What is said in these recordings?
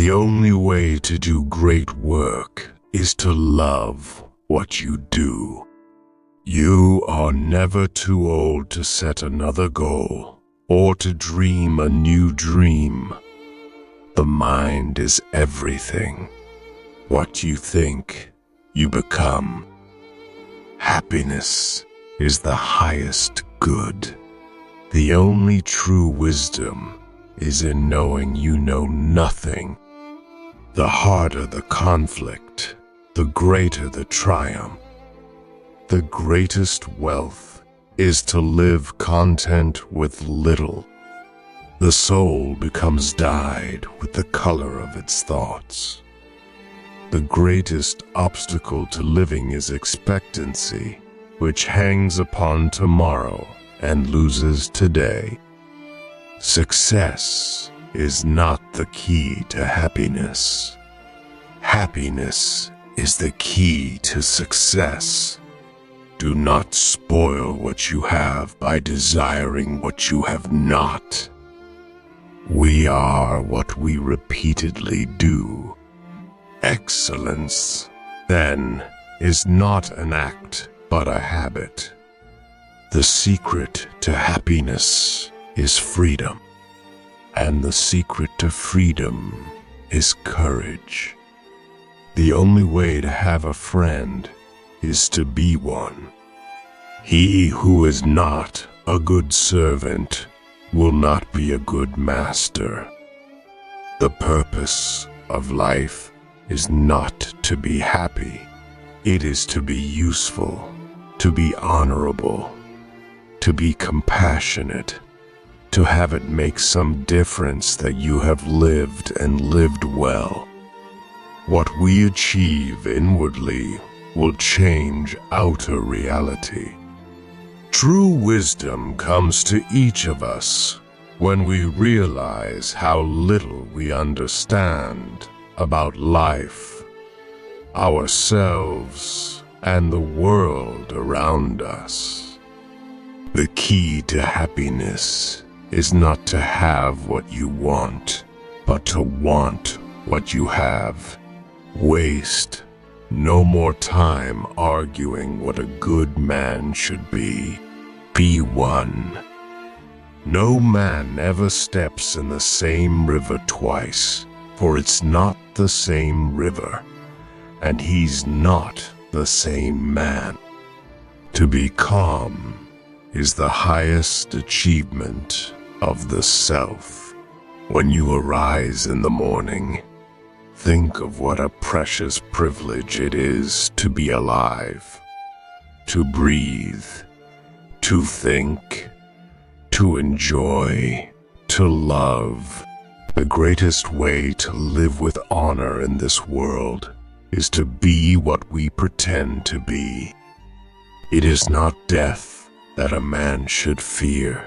The only way to do great work is to love what you do. You are never too old to set another goal or to dream a new dream. The mind is everything. What you think, you become. Happiness is the highest good. The only true wisdom is in knowing you know nothing. The harder the conflict, the greater the triumph. The greatest wealth is to live content with little. The soul becomes dyed with the color of its thoughts. The greatest obstacle to living is expectancy, which hangs upon tomorrow and loses today. Success is not the key to happiness. Happiness is the key to success. Do not spoil what you have by desiring what you have not. We are what we repeatedly do. Excellence, then, is not an act, but a habit. The secret to happiness is freedom, and the secret to freedom is courage. The only way to have a friend is to be one. He who is not a good servant will not be a good master. The purpose of life is not to be happy. It is to be useful, to be honorable, to be compassionate, to have it make some difference that you have lived and lived well. What we achieve inwardly will change outer reality. True wisdom comes to each of us when we realize how little we understand about life, ourselves, and the world around us. The key to happiness is not to have what you want, but to want what you have. Waste no more time arguing what a good man should be. Be one. No man ever steps in the same river twice, for it's not the same river, and he's not the same man. To be calm is the highest achievement of the self. When you arise in the morning, think of what a precious privilege it is to be alive, to breathe, to think, to enjoy, to love. The greatest way to live with honor in this world is to be what we pretend to be. It is not death that a man should fear,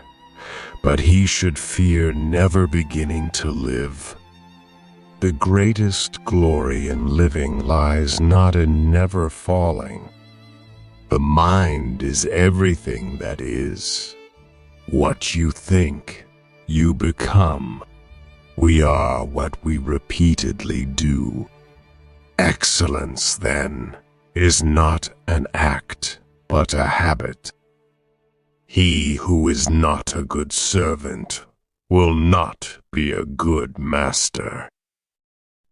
but he should fear never beginning to live. The greatest glory in living lies not in never falling. The mind is everything that is. What you think, you become. We are what we repeatedly do. Excellence, then, is not an act, but a habit. He who is not a good servant will not be a good master.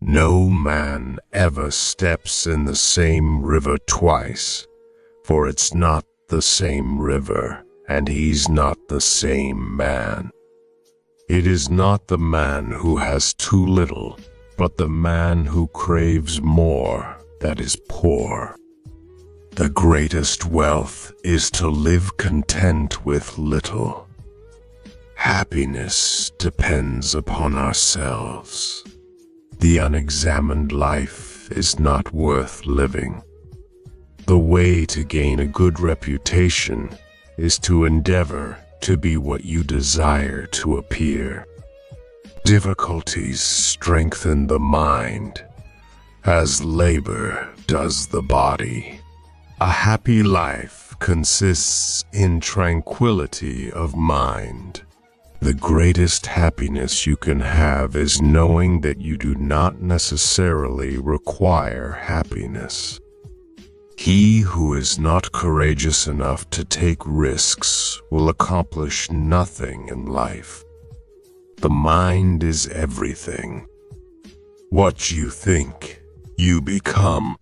No man ever steps in the same river twice, for it's not the same river, and he's not the same man. It is not the man who has too little, but the man who craves more that is poor. The greatest wealth is to live content with little. Happiness depends upon ourselves. The unexamined life is not worth living. The way to gain a good reputation is to endeavor to be what you desire to appear. Difficulties strengthen the mind, as labor does the body. A happy life consists in tranquility of mind. The greatest happiness you can have is knowing that you do not necessarily require happiness. He who is not courageous enough to take risks will accomplish nothing in life. The mind is everything. What you think, you become.